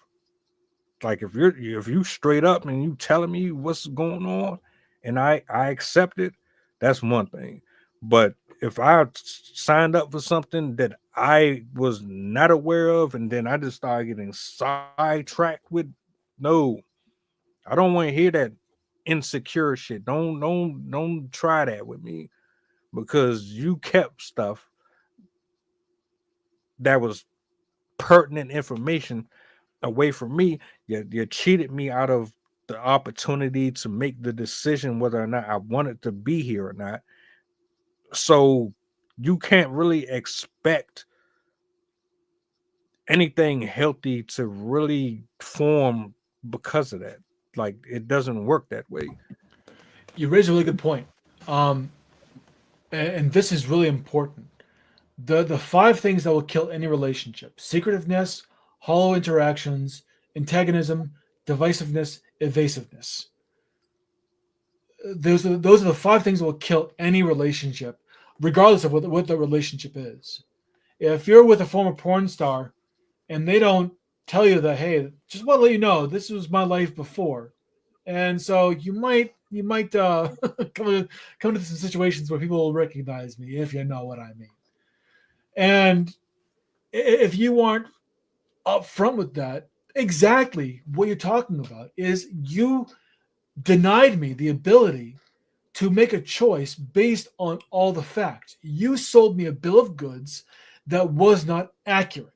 Like if you straight up and you telling me what's going on and I accept it, that's one thing. But if I signed up for something that I was not aware of and then I just started getting sidetracked with, no, I don't want to hear that insecure shit. Don't try that with me, because you kept stuff that was pertinent information away from me. You cheated me out of the opportunity to make the decision whether or not I wanted to be here or not. So you can't really expect anything healthy to really form because of that. Like, it doesn't work that way. You raise a really good point. And this is really important. The 5 things that will kill any relationship: secretiveness, hollow interactions, antagonism, divisiveness, evasiveness. Those are the 5 things that will kill any relationship, regardless of what the relationship is. If you're with a former porn star and they don't tell you that, hey, just want to let you know, this was my life before, and so you might come into some situations where people will recognize me, if you know what I mean. And if you aren't upfront with that, exactly what you're talking about is you denied me the ability to make a choice based on all the facts. You sold me a bill of goods that was not accurate.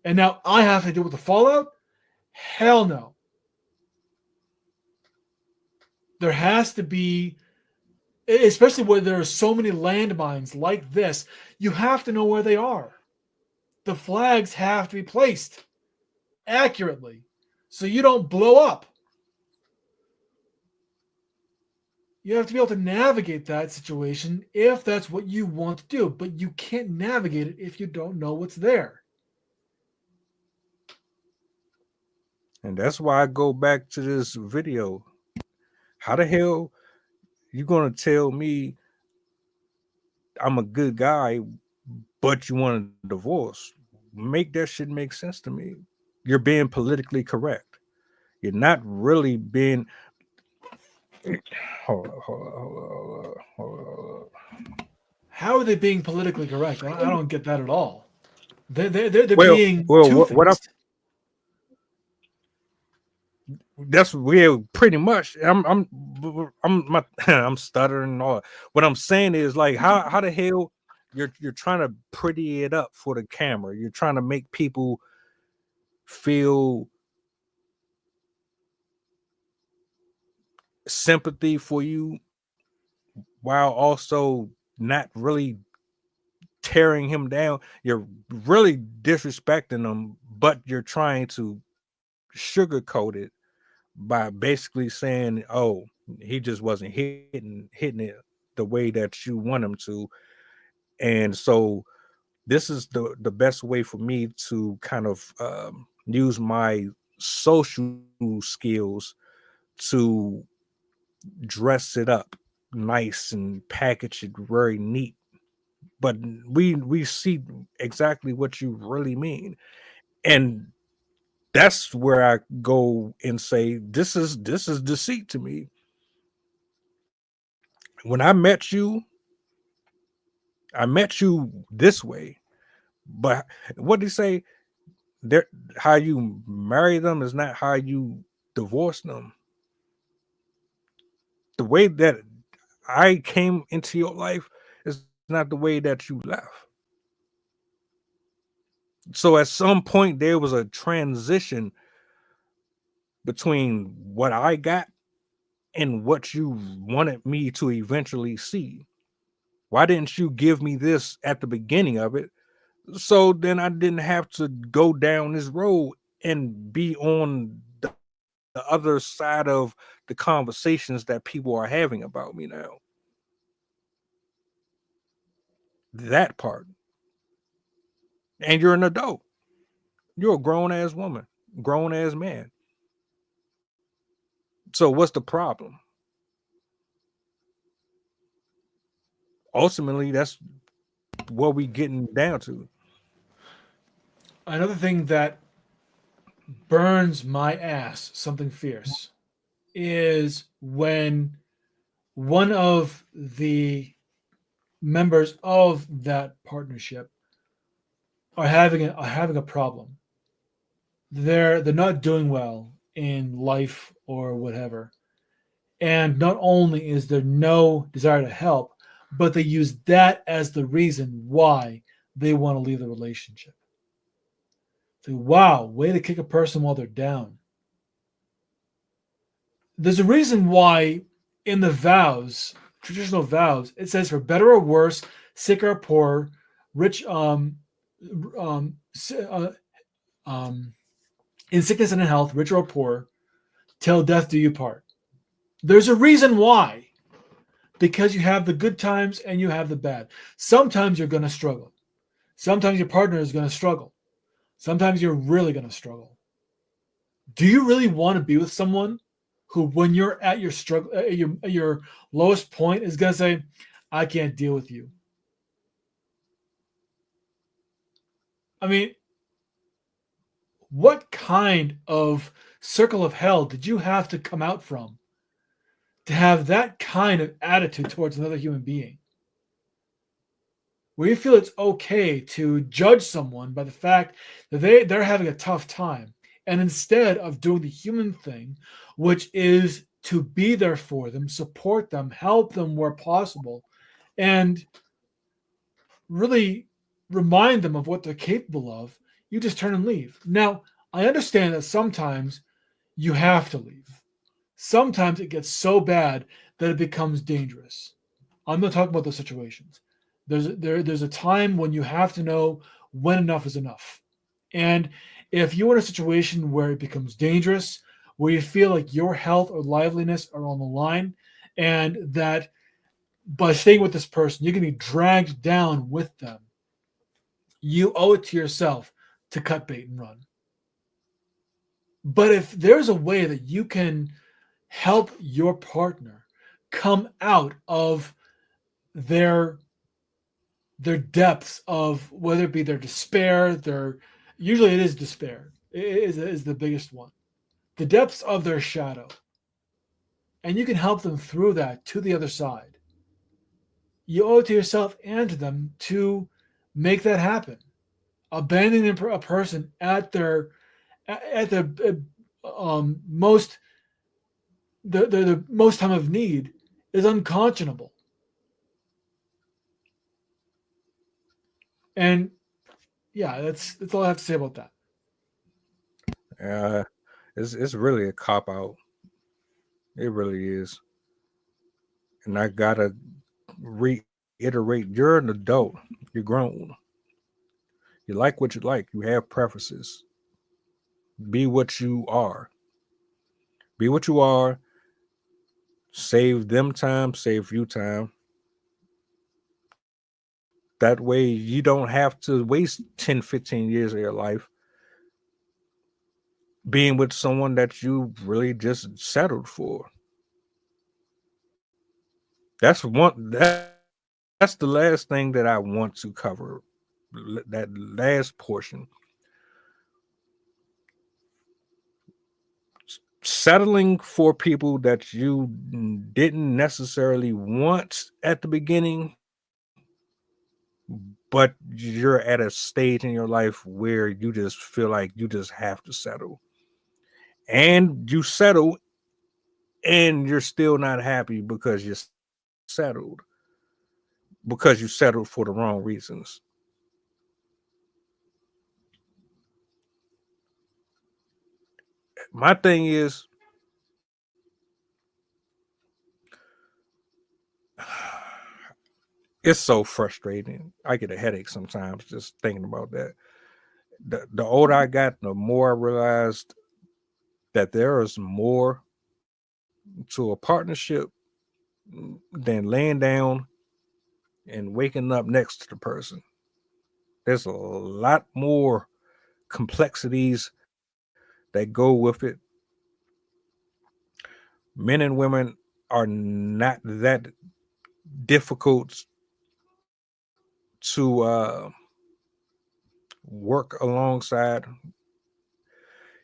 And now I have to deal with the fallout? Hell no. There has to be, especially where there are so many landmines like this, you have to know where they are. The flags have to be placed accurately so you don't blow up. You have to be able to navigate that situation if that's what you want to do, but you can't navigate it if you don't know what's there. And that's why I go back to this video. How the hell you gonna tell me I'm a good guy, but you want a divorce? Make that shit make sense to me. You're being politically correct. You're not really being. Hold on. How are they being politically correct? I don't get that at all. They're being two-faced. That's weird. Pretty much. I'm stuttering and all. What I'm saying is, like, how the hell you're trying to pretty it up for the camera. You're trying to make people feel sympathy for you while also not really tearing him down. You're really disrespecting him, but you're trying to sugarcoat it by basically saying, oh, he just wasn't hitting it the way that you want him to. And so this is the best way for me to kind of use my social skills to dress it up nice and package it very neat. But we see exactly what you really mean. And that's where I go and say, this is deceit to me. When I met you this way, but what did he say? There, how you marry them is not how you divorce them. The way that I came into your life is not the way that you left. So at some point there was a transition between what I got and what you wanted me to eventually see. Why didn't you give me this at the beginning of it? So then I didn't have to go down this road and be on the other side of the conversations that people are having about me now. That part. And you're an adult. You're a grown-ass woman, grown-ass man. So what's the problem? Ultimately, that's what we getting down to. Another thing that burns my ass, something fierce, is when one of the members of that partnership are having a problem. They're not doing well in life or whatever. And not only is there no desire to help, but they use that as the reason why they want to leave the relationship. So, wow, way to kick a person while they're down. There's a reason why in the vows, traditional vows, it says for better or worse, sick or poor, rich, s- in sickness and in health, rich or poor, till death do you part. There's a reason why. Because you have the good times and you have the bad. Sometimes you're going to struggle. Sometimes your partner is going to struggle. Sometimes you're really going to struggle. Do you really want to be with someone who, when you're at your struggle, at your lowest point, is going to say, "I can't deal with you"? I mean, what kind of circle of hell did you have to come out from to have that kind of attitude towards another human being? Where you feel it's okay to judge someone by the fact that they're having a tough time. And instead of doing the human thing, which is to be there for them, support them, help them where possible, and really remind them of what they're capable of, you just turn and leave. Now, I understand that sometimes you have to leave. Sometimes it gets so bad that it becomes dangerous. I'm not talking about those situations. There's a time when you have to know when enough is enough. And if you're in a situation where it becomes dangerous, where you feel like your health or liveliness are on the line, and that by staying with this person, you're going to be dragged down with them, you owe it to yourself to cut bait and run. But if there's a way that you can help your partner come out of their depths of, whether it be their despair, usually it is despair, is the biggest one, the depths of their shadow, and you can help them through that to the other side, you owe it to yourself and to them to make that happen. Abandoning a person at the most the most time of need is unconscionable. And yeah, that's all I have to say about that. It's really a cop out. It really is. And I gotta reiterate: you're an adult. You're grown. You like what you like. You have preferences. Be what you are. Be what you are. Save them time. Save you time. That way you don't have to waste 10, 15 years of your life being with someone that you really just settled for. That's the last thing that I want to cover. That last portion. Settling for people that you didn't necessarily want at the beginning, but you're at a stage in your life where you just feel like you just have to settle. And you settle and you're still not happy because you're settled. Because you settled for the wrong reasons. My thing is, it's so frustrating. I get a headache sometimes just thinking about that. The older I got, the more I realized that there is more to a partnership than laying down and waking up next to the person. There's a lot more complexities that go with it. Men and women are not that difficult to work alongside.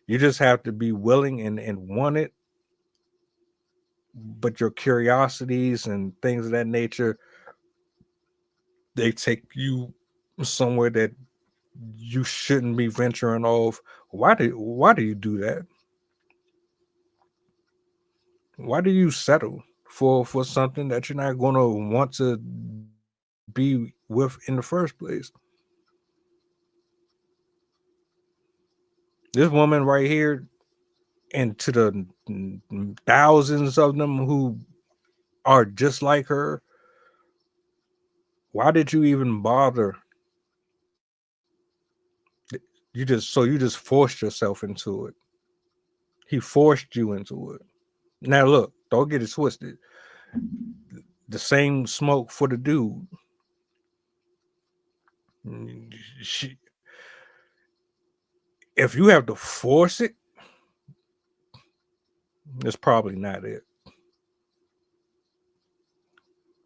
You just have to be willing and want it. But your curiosities and things of that nature, they take you somewhere that you shouldn't be venturing off. Why do you do that? Why do you settle for something that you're not going to want to be with in the first place? This woman right here, and to the thousands of them who are just like her, why did you even bother You just forced yourself into it. He forced you into it. Now look, don't get it twisted. The same smoke for the dude. If you have to force it, it's probably not it.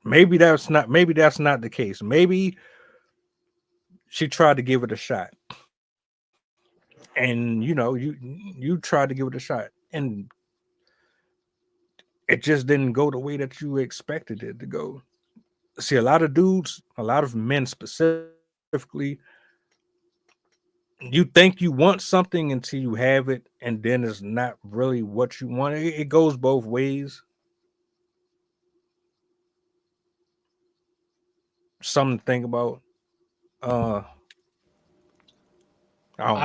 Maybe that's not the case. Maybe she tried to give it a shot. And you tried to give it a shot. And it just didn't go the way that you expected it to go. See, a lot of dudes, a lot of men specifically, you think you want something until you have it, and then it's not really what you want. It goes both ways. Something to think about. I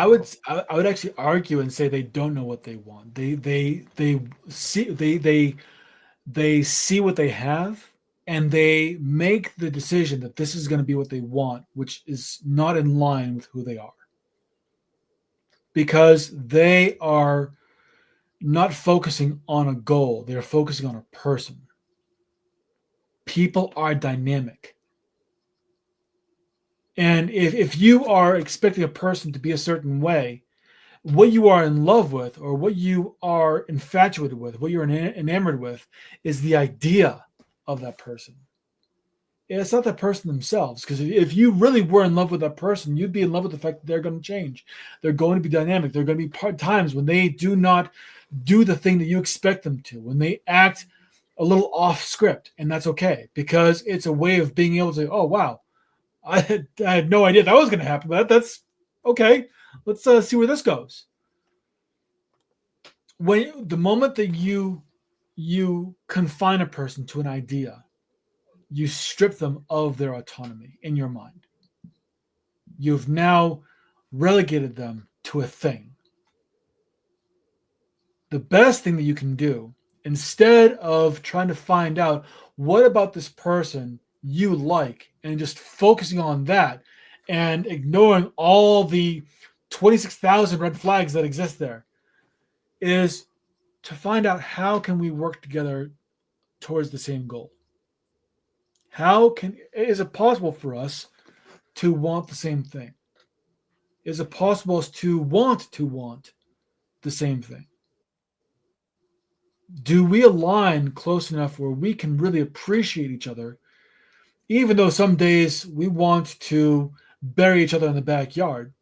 would actually argue and say they don't know what they want. They see what they have, and they make the decision that this is going to be what they want, which is not in line with who they are. Because they are not focusing on a goal, they're focusing on a person. People are dynamic. And if you are expecting a person to be a certain way, what you are in love with, or what you are infatuated with, what you're enamored with, is the idea of that person. It's not that person themselves. Because if you really were in love with that person, you'd be in love with the fact that they're going to change. They're going to be dynamic. There are going to be times when they do not do the thing that you expect them to, when they act a little off script, and that's okay, because it's a way of being able to say, oh, wow, I had no idea that was going to happen, but that's okay. Let's see where this goes. When the moment that you confine a person to an idea, you strip them of their autonomy in your mind. You've now relegated them to a thing. The best thing that you can do, instead of trying to find out what about this person you like and just focusing on that and ignoring all the 26,000 red flags that exist there, is to find out how can we work together towards the same goal. Is it possible for us to want the same thing? Is it possible to want the same thing? Do we align close enough where we can really appreciate each other, even though some days we want to bury each other in the backyard?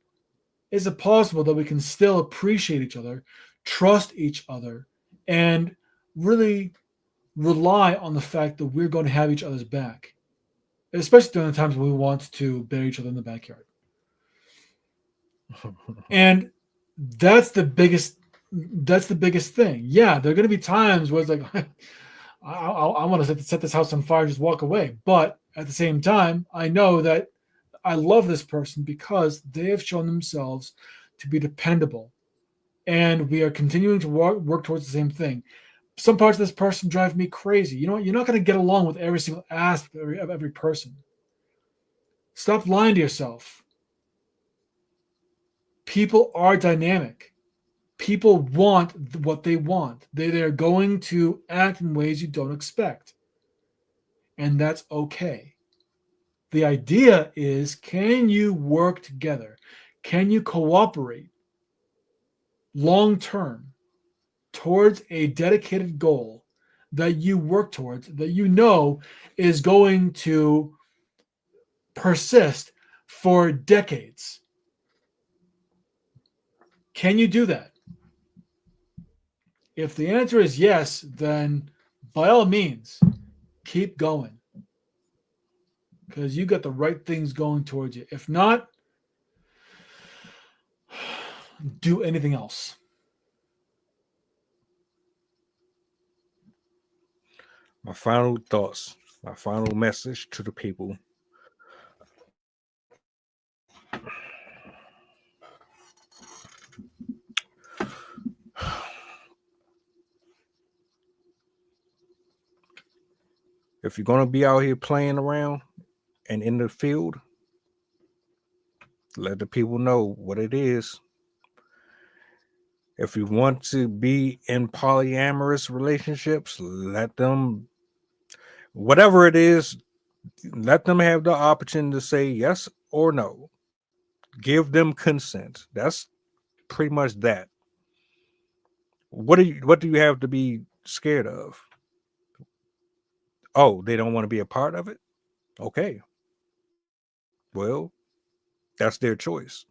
Is it possible that we can still appreciate each other, trust each other, and really rely on the fact that we're going to have each other's back, especially during the times when we want to bury each other in the backyard? And that's the biggest thing. Yeah, there are going to be times where it's like, I want to set this house on fire, just walk away. But at the same time, I know that I love this person because they have shown themselves to be dependable. And we are continuing to work towards the same thing. Some parts of this person drive me crazy. You know what? You're not going to get along with every single aspect of every person. Stop lying to yourself. People are dynamic. People want what they want. They're going to act in ways you don't expect. And that's okay. The idea is, can you work together? Can you cooperate long term towards a dedicated goal that you work towards, that you know is going to persist for decades? Can you do that? If the answer is yes, then by all means, keep going, because you got the right things going towards you. If not, do anything else. My final thoughts, my final message to the people. If you're going to be out here playing around and in the field, Let the people know what it is. If you want to be in polyamorous relationships, let them, whatever it is, let them have the opportunity to say yes or no. Give them consent. That's pretty much that. What do you have to be scared of? Oh, they don't want to be a part of it? Okay. Well, that's their choice.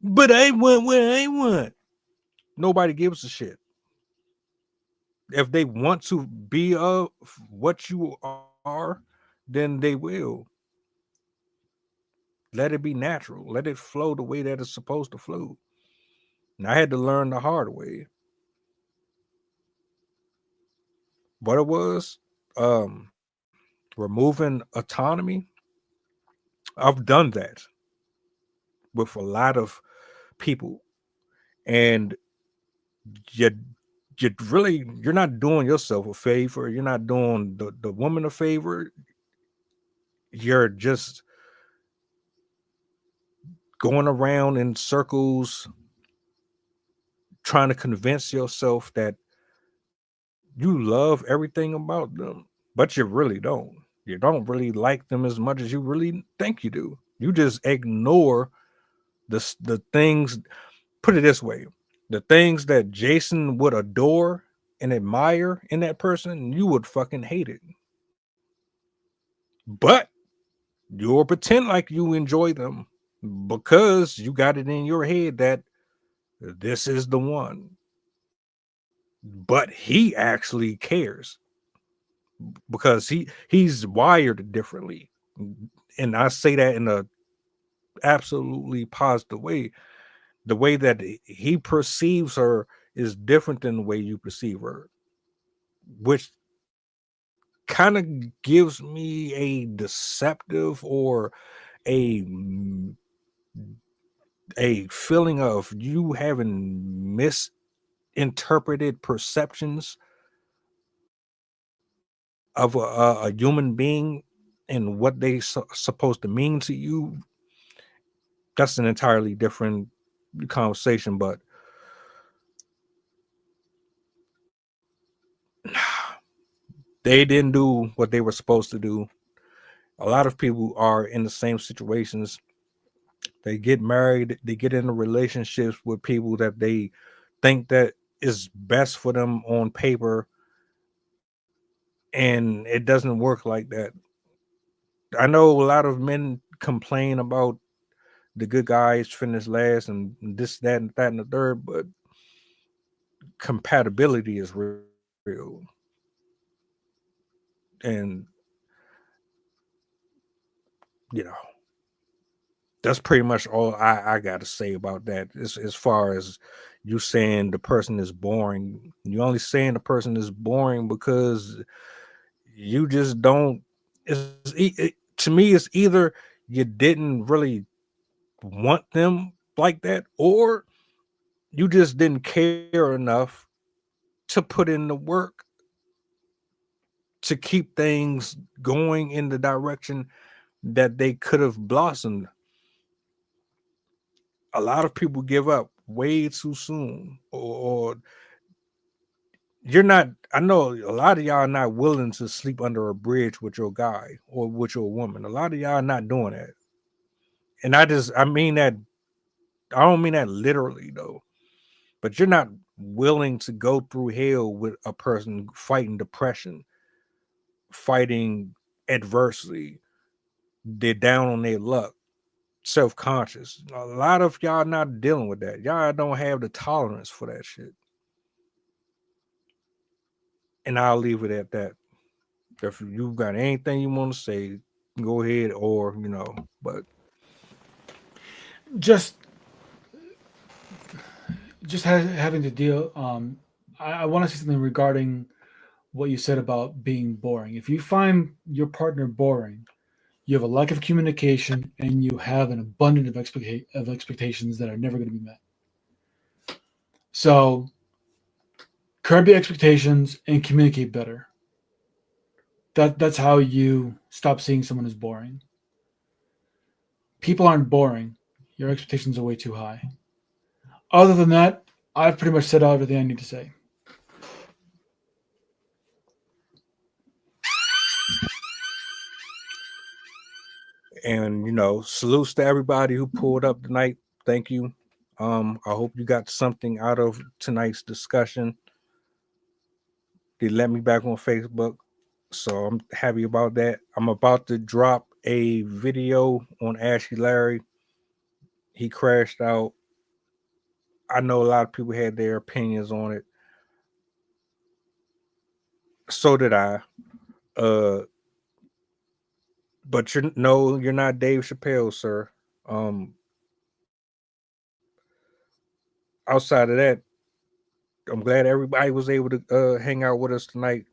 But I want what I want. Nobody gives a shit. If they want to be what you are, then they will. Let it be natural. Let it flow the way that it's supposed to flow. And I had to learn the hard way. What it was, removing autonomy. I've done that with a lot of people, and you're not doing yourself a favor. You're not doing the woman a favor. You're just going around in circles trying to convince yourself that you love everything about them, but you really don't. You don't really like them as much as you really think you do. You just ignore the things. Put it this way: the things that Jason would adore and admire in that person, you would fucking hate it. But you'll pretend like you enjoy them because you got it in your head that this is the one. But he actually cares because he's wired differently. And I say that in a absolutely positive way. The way that he perceives her is different than the way you perceive her, which kind of gives me a deceptive or a feeling of you having misinterpreted perceptions of a human being and what they supposed to mean to you. That's an entirely different conversation, but they didn't do what they were supposed to do. A lot of people are in the same situations. They get married, they get into relationships with people that they think that is best for them on paper, and it doesn't work like that. I know a lot of men complain about the good guys finish last and this, that, and that, and the third, but compatibility is real. And that's pretty much all I got to say about that. As far as you saying the person is boring, you only saying the person is boring because you just don't. To me, it's either you didn't really want them like that, or you just didn't care enough to put in the work to keep things going in the direction that they could have blossomed. A lot of people give up way too soon, or you're not. I know a lot of y'all are not willing to sleep under a bridge with your guy or with your woman. A lot of y'all are not doing that. And I mean that, I don't mean that literally though, but you're not willing to go through hell with a person fighting depression, fighting adversity. They're down on their luck, self-conscious. A lot of y'all not dealing with that. Y'all don't have the tolerance for that shit. And I'll leave it at that. If you got anything you want to say, go ahead, or but just having to deal. I want to say something regarding what you said about being boring. If you find your partner boring, you have a lack of communication, and you have an abundance of expectations that are never going to be met. So curb your expectations and communicate better. That's how you stop seeing someone as boring. people aren't boring. Your expectations are way too high. Other than that, I've pretty much said everything I need to say. And salutes to everybody who pulled up tonight. Thank you. I hope you got something out of tonight's discussion. They let me back on Facebook, so I'm happy about that. I'm about to drop a video on Ashley Larry. He crashed out. I know a lot of people had their opinions on it. So did I. But you're not Dave Chappelle, sir. Outside of that, I'm glad everybody was able to hang out with us tonight.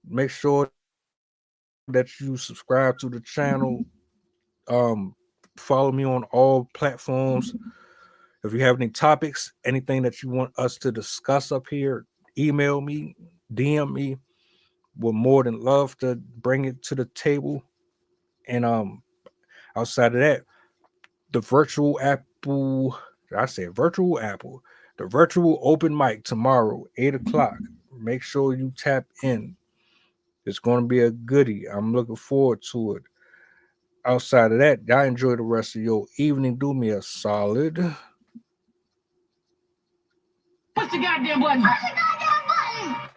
Make sure that you subscribe to the channel. Follow me on all platforms. If you have any topics, anything that you want us to discuss up here, email me, DM me. We're more than love to bring it to the table. And outside of that, the virtual open mic tomorrow, 8:00. Make sure you tap in. It's going to be a goodie. I'm looking forward to it. Outside of that, y'all enjoy the rest of your evening. Do me a solid. Push the goddamn button. Push the goddamn button.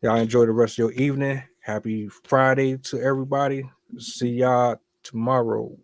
Y'all enjoy the rest of your evening. Happy Friday to everybody. See y'all tomorrow.